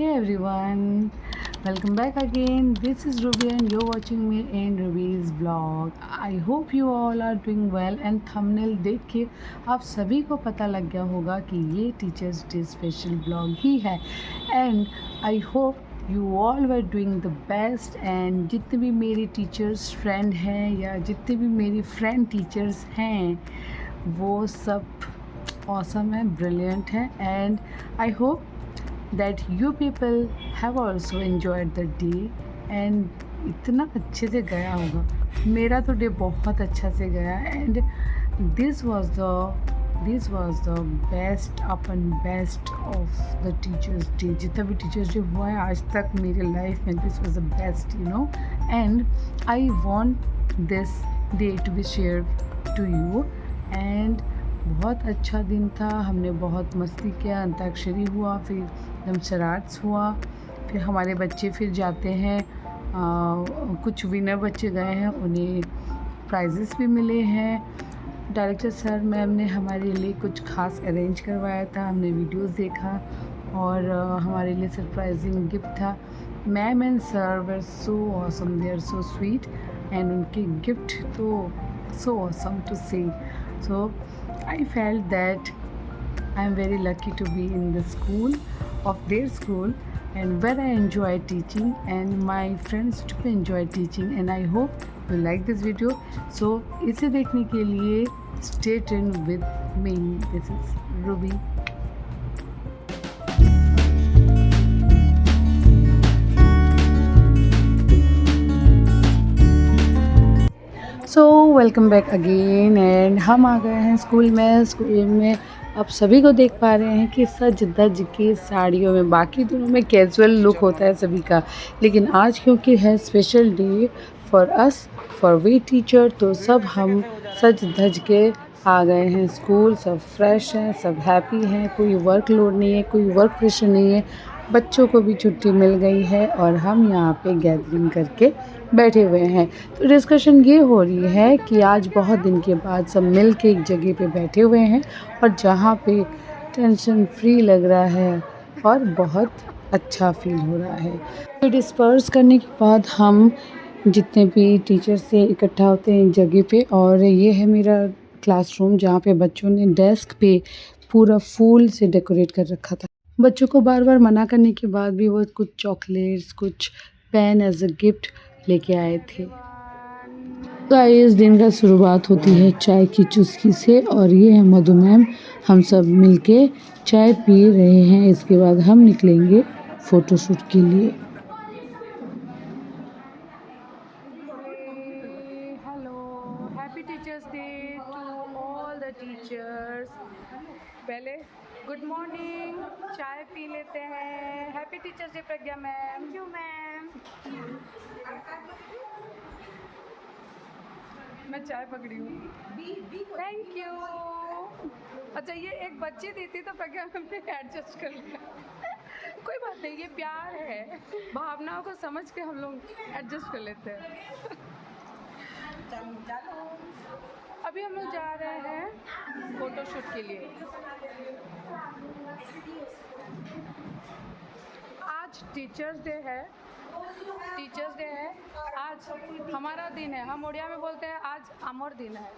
Hey everyone, welcome back again. This is Ruby and you're watching me in Ruby's vlog. I hope you all are doing well and thumbnail देख के आप सभी को पता लग गया होगा कि ये टीचर्स डे स्पेशल ब्लॉग ही है and I hope you all were doing the best and जितने भी मेरी टीचर्स फ्रेंड हैं या जितने भी मेरी फ्रेंड टीचर्स हैं वो सब awesome है, brilliant है and I hope that you people have also enjoyed the day and इतना अच्छे से गया होगा. मेरा तो डे बहुत अच्छा से गया and this was the best upon best of the teachers day. जितना भी टीचर्स डे हुआ है आज तक मेरे लाइफ में this was the best, you know, and I want this day to be shared to you and बहुत अच्छा दिन था. हमने बहुत मस्ती किया, अंताक्षरी हुआ, फिर एकदम शरारत हुआ, फिर हमारे बच्चे फिर जाते हैं कुछ विनर बच्चे गए हैं, उन्हें प्राइजेस भी मिले हैं. डायरेक्टर सर मैम ने हमारे लिए कुछ खास अरेंज करवाया था, हमने वीडियोस देखा और हमारे लिए सरप्राइजिंग गिफ्ट था. Ma'am and sir were so awesome, they are so sweet and उनके गिफ्ट तो so awesome to see. So I felt that I am very lucky to be in the school of their school and where I enjoy teaching and my friends too enjoy teaching and I hope you like this video. So इसे देखने के लिए stay tuned with me. This is Ruby. So welcome back again and हम आ गए हैं school में आप सभी को देख पा रहे हैं कि सज धज के साड़ियों में. बाकी दिनों में कैजुअल लुक होता है सभी का, लेकिन आज क्योंकि है special day for us, for we teacher, तो सब हम सज धज के आ गए हैं स्कूल. सब फ्रेश हैं, सब हैप्पी हैं, कोई वर्क लोड नहीं है, कोई वर्क प्रेशर नहीं है, बच्चों को भी छुट्टी मिल गई है और हम यहाँ पे गैदरिंग करके बैठे हुए हैं. तो डिस्कशन ये हो रही है कि आज बहुत दिन के बाद सब मिल के एक जगह पे बैठे हुए हैं और जहाँ पे टेंशन फ्री लग रहा है और बहुत अच्छा फील हो रहा है. तो डिस्पर्स करने के बाद हम जितने भी टीचर्स से इकट्ठा होते हैं एक जगह पे, और ये है मेरा क्लासरूम जहाँ पे बच्चों ने डेस्क पे पूरा फूल से डेकोरेट कर रखा था. बच्चों को बार बार मना करने के बाद भी वो कुछ चॉकलेट्स, कुछ पेन एज अ गिफ्ट लेके आए थे. तो आइए इस दिन का शुरुआत होती है चाय की चुस्की से और ये है मधु मैम. हम सब मिलके चाय पी रहे हैं, इसके बाद हम निकलेंगे फ़ोटोशूट के लिए. Hello, happy teachers day to all the teachers. पहले गुड मॉर्निंग, चाय पी लेते हैं. Happy teachers day Pragya ma'am. Thank you ma'am. मैं चाय पकड़ी हूँ. Thank you. अच्छा ये एक बच्ची दी थी तो प्रज्ञा मैम ने एडजस्ट कर लिया. कोई बात नहीं, ये प्यार है, भावनाओं को समझ के हम लोग एडजस्ट कर लेते हैं. अभी हम लोग जा रहे हैं फोटोशूट के लिए. आज टीचर्स डे है. आज हमारा दिन है. हम उड़िया में बोलते हैं आज अमर दिन है.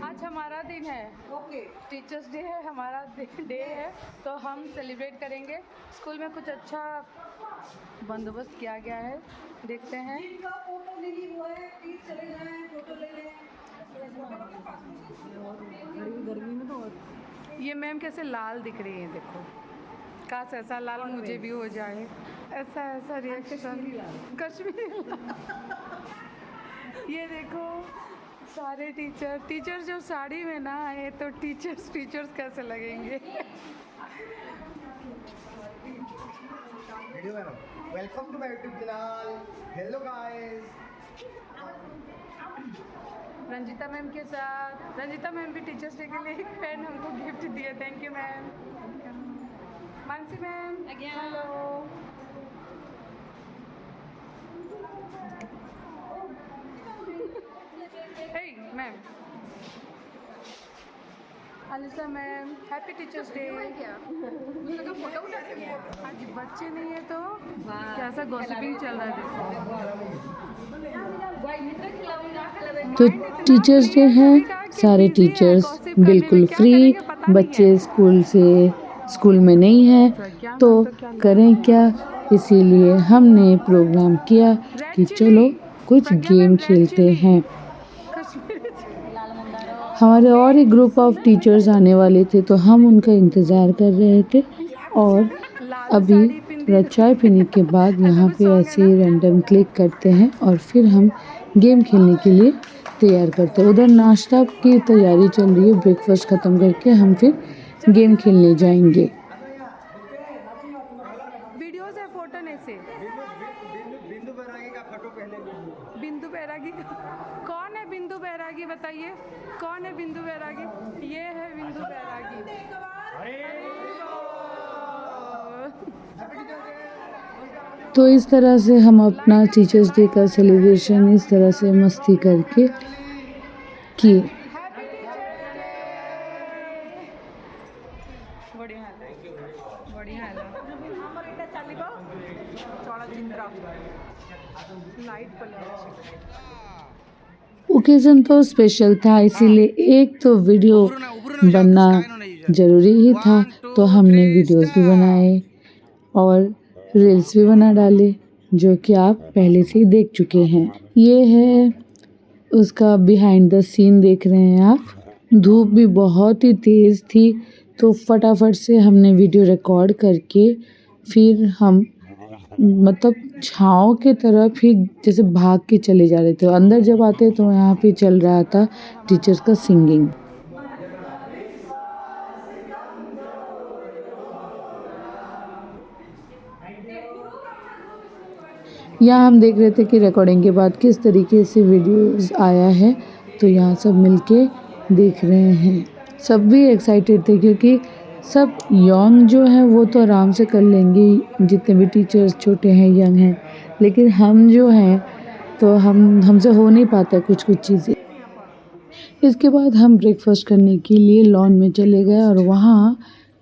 आज हमारा दिन है. ओके, टीचर्स डे है, हमारा डे है, तो हम सेलिब्रेट करेंगे. स्कूल में कुछ अच्छा बंदोबस्त किया गया है, देखते हैं. गर्मी में तो ये मैम कैसे लाल दिख रही है, देखो. काश ऐसा लाल मुझे भी हो जाए. ऐसा रिएक्शन कश्मीरी लाल. ये देखो सारे टीचर्स जो साड़ी में ना आए तो टीचर्स कैसे लगेंगे. Welcome to my YouTube channel. Hello guys. Ranjita ma'am के साथ. रंजिता मैम भी टीचर्स डे के लिए एक पेन हमको गिफ्ट दिए. Thank you ma'am. Mansi ma'am hello. Ma'am Alisa ma'am happy teachers day. आज बच्चे नहीं है तो कैसा गॉसिपिंग चल रहा है देखो। तो टीचर्स डे है, सारे टीचर्स बिल्कुल फ्री, बच्चे स्कूल में नहीं है तो करें क्या, इसीलिए हमने प्रोग्राम किया कि चलो कुछ गेम खेलते हैं। हमारे और एक ग्रुप ऑफ टीचर्स आने वाले थे तो हम उनका इंतज़ार कर रहे थे और अभी थोड़ा चाय पीने के बाद यहाँ पे ऐसे ही रैंडम क्लिक करते हैं और फिर हम गेम खेलने के लिए तैयार करते हैं। उधर नाश्ता की तैयारी चल रही है, ब्रेकफास्ट ख़त्म करके हम फिर गेम खेलने जाएंगे। वीडियोस है, फोटो नहीं से। बिंदु बैरागी का फोटो पहले लीजिए। बिंदु बैरागी कौन है? बिंदु बैरागी बताइए, कौन है बिंदु बैरागी? ये है बिंदु बैरागी। तो इस तरह से हम अपना टीचर्स डे का सेलिब्रेशन इस तरह से मस्ती करके किए। ओकेज़न तो स्पेशल था, इसीलिए एक तो वीडियो बनना ज़रूरी ही था, तो हमने वीडियोस भी बनाए और रील्स भी बना डाले, जो कि आप पहले से ही देख चुके हैं। ये है उसका बिहाइंड द सीन, देख रहे हैं आप। धूप भी बहुत ही तेज़ थी तो फटाफट से हमने वीडियो रिकॉर्ड करके फिर हम मतलब छाँव के तरफ ही जैसे भाग के चले जा रहे थे। अंदर जब आते तो यहाँ पे चल रहा था टीचर्स का सिंगिंग। यहाँ हम देख रहे थे कि रिकॉर्डिंग के बाद किस तरीके से वीडियोस आया है, तो यहाँ सब मिलके देख रहे हैं। सब भी एक्साइटेड थे क्योंकि सब यंग जो है वो तो आराम से कर लेंगे, जितने भी टीचर्स छोटे हैं यंग हैं, लेकिन हम जो हैं तो हमसे हो नहीं पाता कुछ चीज़ें। इसके बाद हम ब्रेकफास्ट करने के लिए लॉन में चले गए और वहाँ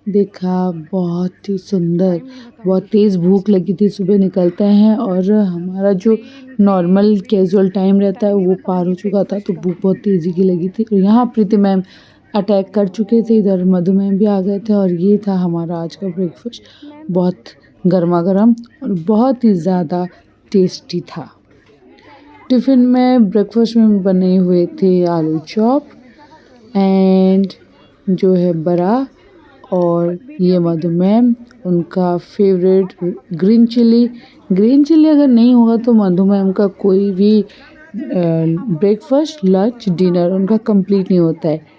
देखा बहुत ही सुंदर, बहुत तेज़ भूख लगी थी। सुबह निकलते हैं और हमारा जो नॉर्मल कैजुअल टाइम रहता है वो पार हो चुका था, तो भूख बहुत तेज़ी की लगी थी। और यहाँ प्रीति मैम अटैक कर चुके थे, इधर मधु मैम भी आ गए थे और ये था हमारा आज का ब्रेकफास्ट। बहुत गर्मा गर्म और बहुत ही ज़्यादा टेस्टी था। टिफ़िन में ब्रेकफास्ट में बने हुए थे आलू चॉप एंड जो है बड़ा, और ये मधु मैम उनका फेवरेट ग्रीन चिली अगर नहीं होगा तो मधु मैम का कोई भी ब्रेकफास्ट लंच डिनर उनका कंप्लीट नहीं होता है।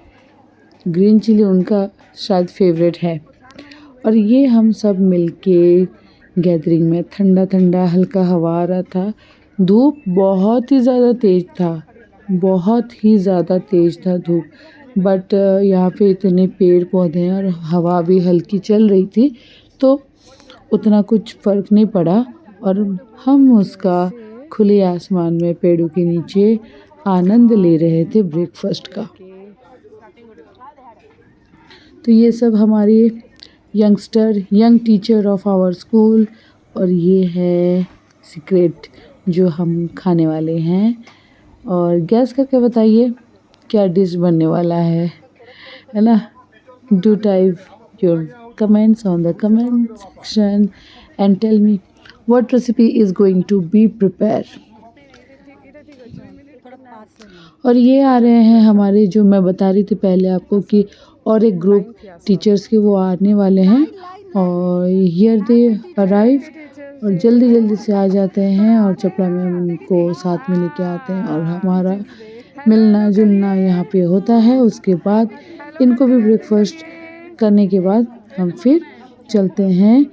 ग्रीन चिली उनका शायद फेवरेट है। और ये हम सब मिलके गैदरिंग में, ठंडा ठंडा हल्का हवा आ रहा था। धूप बहुत ही ज़्यादा तेज़ था, बहुत ही ज़्यादा तेज़ था धूप, बट यहाँ पे इतने पेड़ पौधे हैं और हवा भी हल्की चल रही थी तो उतना कुछ फ़र्क नहीं पड़ा और हम उसका खुले आसमान में पेड़ों के नीचे आनंद ले रहे थे ब्रेकफास्ट का। तो ये सब हमारे young teacher of our school, और ये है सीक्रेट जो हम खाने वाले हैं। और गैस करके बताइए क्या डिश बनने वाला है ना। Do type your comments on the comment section and tell me what recipe is going to be prepare. और ये आ रहे हैं हमारे, जो मैं बता रही थी पहले आपको कि और एक ग्रुप टीचर्स के वो आने वाले हैं और हियर दे अराइव और जल्दी से आ जाते हैं और चपला में उनको साथ में लेके आते हैं और हमारा मिलना जुलना यहाँ पे होता है। उसके बाद इनको भी ब्रेकफास्ट करने के बाद हम फिर चलते हैं।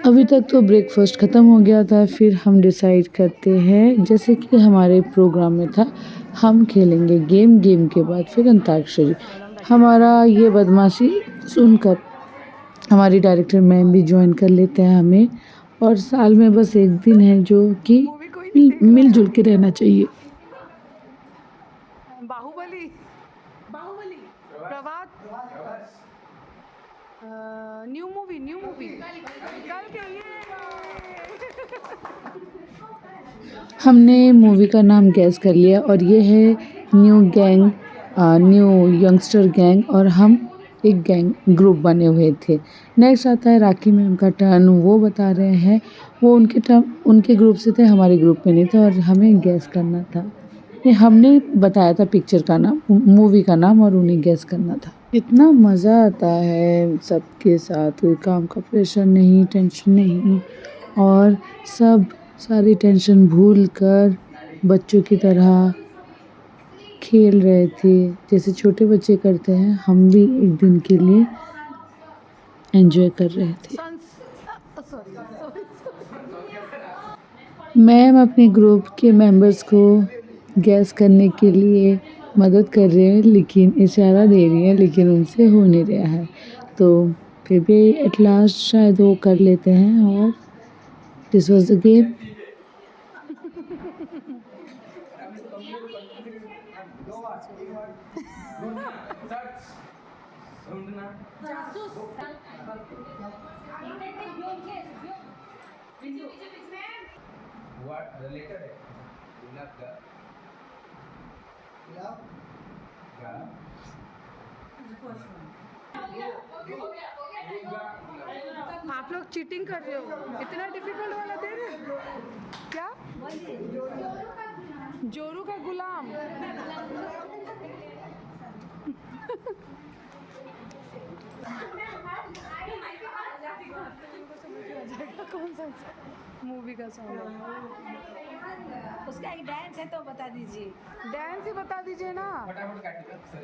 अभी तक तो ब्रेकफास्ट ख़त्म हो गया था, फिर हम डिसाइड करते हैं जैसे कि हमारे प्रोग्राम में था हम खेलेंगे गेम के बाद फिर अंताक्षरी। हमारा ये बदमाशी सुनकर हमारी डायरेक्टर मैम भी ज्वाइन कर लेते हैं हमें, और साल में बस एक दिन है जो कि मिलजुल के रहना चाहिए। बाहुबली प्रभात न्यू मूवी कल के लिए हमने मूवी का नाम गैस कर लिया और ये है new gang, new youngster gang, और हम एक गैंग ग्रुप बने हुए थे। नेक्स्ट आता है राखी मैम का टर्न, वो बता रहे हैं। वो उनके ग्रुप से थे, हमारे ग्रुप में नहीं थे, और हमें गैस करना था। ये हमने बताया था पिक्चर का नाम, मूवी का नाम, और उन्हें गैस करना था। इतना मज़ा आता है सबके साथ, कोई काम का प्रेशर नहीं, टेंशन नहीं, और सब सारी टेंशन भूल कर बच्चों की तरह खेल रहे थे, जैसे छोटे बच्चे करते हैं। हम भी एक दिन के लिए एंजॉय कर रहे थे। मैम अपने ग्रुप के मेंबर्स को गैस करने के लिए मदद कर रहे हैं, लेकिन इशारा दे रही हैं, लेकिन उनसे हो नहीं रहा है। तो फिर भी एट लास्ट शायद वो कर लेते हैं, और this was the game. What related है? गुलाब का आप लोग चीटिंग कर रहे हो, इतना डिफिकल्ट वाला दे रहे हो क्या? जोरू का गुलाम। कौन सा मूवी का सॉन्ग है? उसका एक डांस है तो बता दीजिए। डांस ही बता दीजिए ना। फटाफट काटिए सर।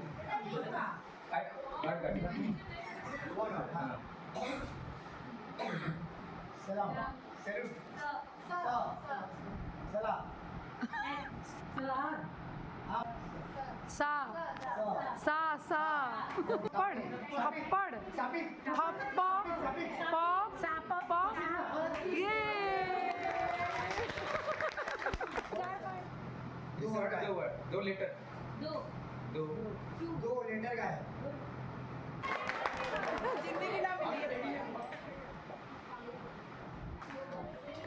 काट काटिए। सलाम सलाम सा सा सा पड़ थप्पड़ थप्पा पा ये दो लेटर का है।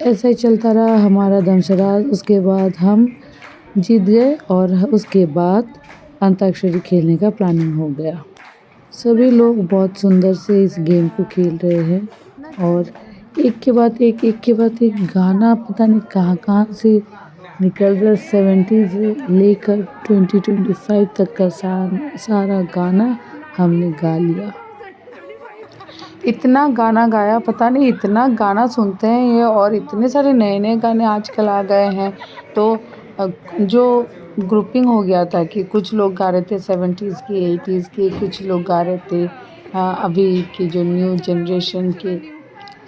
ऐसा ही चलता रहा हमारा दमशराज। उसके बाद हम जीत गए, और उसके बाद अंताक्षरी खेलने का प्लानिंग हो गया। सभी लोग बहुत सुंदर से इस गेम को खेल रहे हैं, और एक के बाद एक गाना पता नहीं कहाँ कहाँ से निकल रहा। 70 से लेकर 2025 तक का सारा गाना हमने गा लिया। इतना गाना गाया, पता नहीं इतना गाना सुनते हैं ये, और इतने सारे नए नए गाने आजकल आ गए हैं। तो जो ग्रुपिंग हो गया था कि कुछ लोग गा रहे थे 70s की, 80s की, कुछ लोग गा रहे थे अभी की जो न्यू जनरेशन के।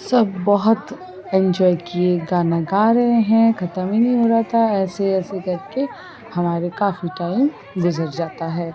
सब बहुत एंजॉय किए, गाना गा रहे हैं, ख़त्म ही नहीं हो रहा था। ऐसे ऐसे करके हमारे काफ़ी टाइम गुजर जाता है।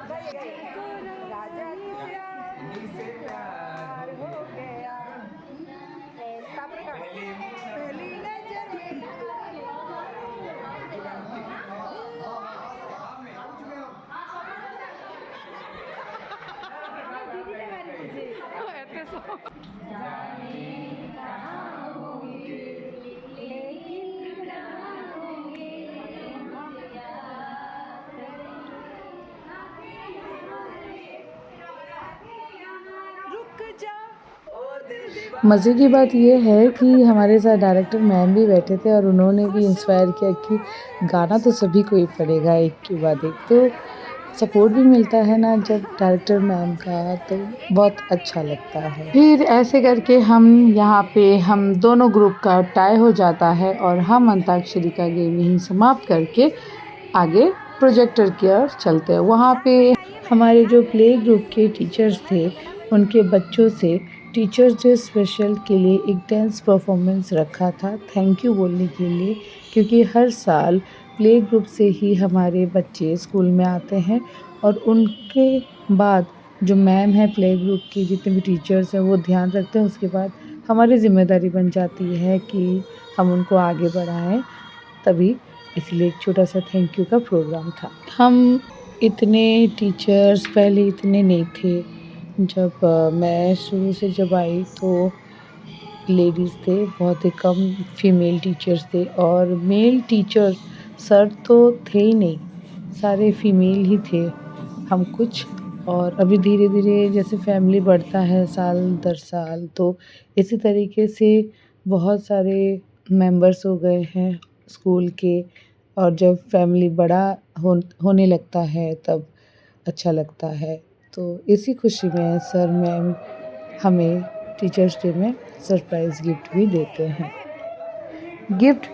मज़े की बात यह है कि हमारे साथ डायरेक्टर मैम भी बैठे थे, और उन्होंने भी इंस्पायर किया कि गाना तो सभी को ही पड़ेगा एक के बाद एक। तो सपोर्ट भी मिलता है ना जब डायरेक्टर मैम का, तो बहुत अच्छा लगता है। फिर ऐसे करके हम दोनों ग्रुप का टाई हो जाता है, और हम अंताक्षरी का गेम यहीं समाप्त करके आगे प्रोजेक्टर की ओर चलते हैं। वहाँ पे हमारे जो प्ले ग्रुप के टीचर्स थे, उनके बच्चों से टीचर्स डे स्पेशल के लिए एक डांस परफॉर्मेंस रखा था, थैंक यू बोलने के लिए। क्योंकि हर साल प्ले ग्रुप से ही हमारे बच्चे स्कूल में आते हैं, और उनके बाद जो मैम है प्ले ग्रुप की, जितने भी टीचर्स हैं, वो ध्यान रखते हैं। उसके बाद हमारी ज़िम्मेदारी बन जाती है कि हम उनको आगे बढ़ाएं, तभी इसलिए एक छोटा सा थैंक यू का प्रोग्राम था। हम इतने टीचर्स पहले इतने नहीं थे, जब मैं शुरू से जब आई तो लेडीज़ थे, बहुत ही कम फीमेल टीचर्स थे और मेल टीचर सर तो थे ही नहीं, सारे फीमेल ही थे हम कुछ। और अभी धीरे-धीरे जैसे फैमिली बढ़ता है साल दर साल, तो इसी तरीके से बहुत सारे मेंबर्स हो गए हैं स्कूल के। और जब फैमिली बड़ा होने लगता है तब अच्छा लगता है। तो इसी खुशी में सर मैम हमें टीचर्स डे में सरप्राइज़ गिफ्ट भी देते हैं। गिफ्ट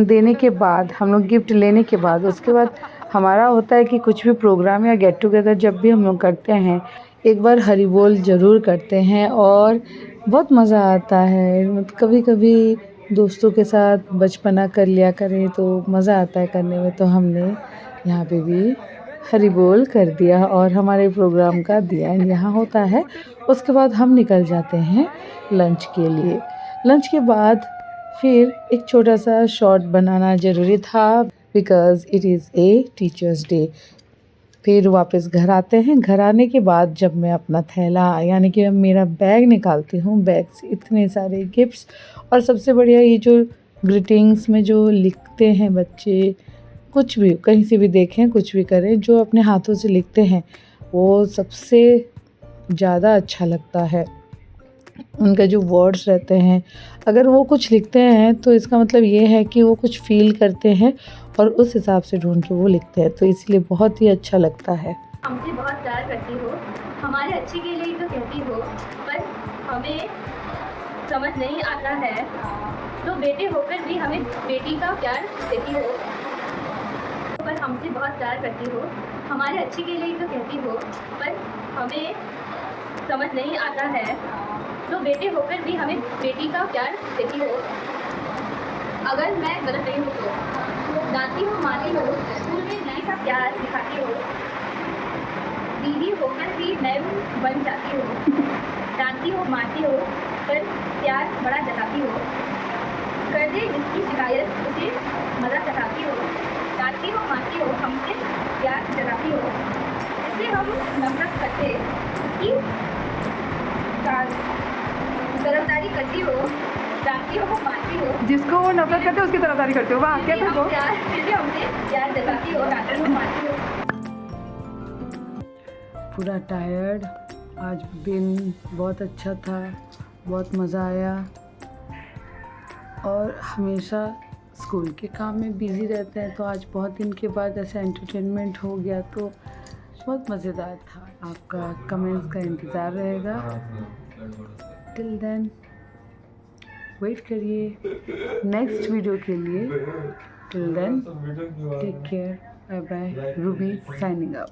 देने के बाद हम लोग गिफ्ट लेने के बाद उसके बाद हमारा होता है कि कुछ भी प्रोग्राम या गेट टुगेदर जब भी हम लोग करते हैं, एक बार हरी बोल ज़रूर करते हैं और बहुत मज़ा आता है। कभी-कभी दोस्तों के साथ बचपना कर लिया करें तो मज़ा आता है करने में, तो हमने यहाँ पे भी हरी बोल कर दिया और हमारे प्रोग्राम का दी एंड यहाँ होता है। उसके बाद हम निकल जाते हैं लंच के लिए। लंच के बाद फिर एक छोटा सा शॉर्ट बनाना ज़रूरी था because it is a teachers day. फिर वापस घर आते हैं। घर आने के बाद जब मैं अपना थैला यानी कि मेरा बैग निकालती हूँ, बैग से इतने सारे गिफ्ट्स और सबसे बढ़िया ये जो ग्रीटिंग्स में जो लिखते हैं बच्चे, कुछ भी कहीं से भी देखें, कुछ भी करें, जो अपने हाथों से लिखते हैं वो सबसे ज़्यादा अच्छा लगता है। उनका जो वर्ड्स रहते हैं, अगर वो कुछ लिखते हैं तो इसका मतलब ये है कि वो कुछ फ़ील करते हैं और उस हिसाब से ढूँढ के वो लिखते हैं, तो इसलिए बहुत ही अच्छा लगता है। हमसे बहुत प्यार करती हो, हमारे अच्छे के लिए ही तो कहती हो, पर हमें समझ नहीं आता है। तो बेटे होकर भी हमें बेटी का प्यार देती हो, पर हमसे बहुत प्यार करती हो, हमारे अच्छे के लिए ही तो कहती हो, पर हमें समझ नहीं आता है। तो बेटे होकर भी हमें बेटी का प्यार देती हो। अगर मैं गलत नहीं हूँ तो डांटती हो, मारती हो, स्कूल में नहीं सा प्यार दिखाती हो। दीदी होकर भी मैं बन जाती हो। डांटती हो, मारती हो, पर प्यार बड़ा जताती हो। कर दे जिसकी शिकायत उसे मज़ा चढ़ाती हो। डांटती हो, मारती हो, हमसे प्यार जताती हो। इससे हम नफरत करते उसकी तरफदारी करती हो। डांटती हो, मारती हो, जिसको वो नफरत करते हो उसकी तरफदारी करते हो। वाह, क्या फिर तुमको हमसे प्यार जताती हो। डांटती हो, मारती हो। पूरा टायर्ड, आज दिन बहुत अच्छा था, बहुत मज़ा आया और हमेशा स्कूल के काम में बिज़ी रहते हैं, तो आज बहुत दिन के बाद ऐसा एंटरटेनमेंट हो गया तो बहुत मज़ेदार था। आपका कमेंट्स का इंतज़ार रहेगा। टिल देन वेट करिए नेक्स्ट वीडियो के लिए। Till then take care, bye bye. Ruby signing up.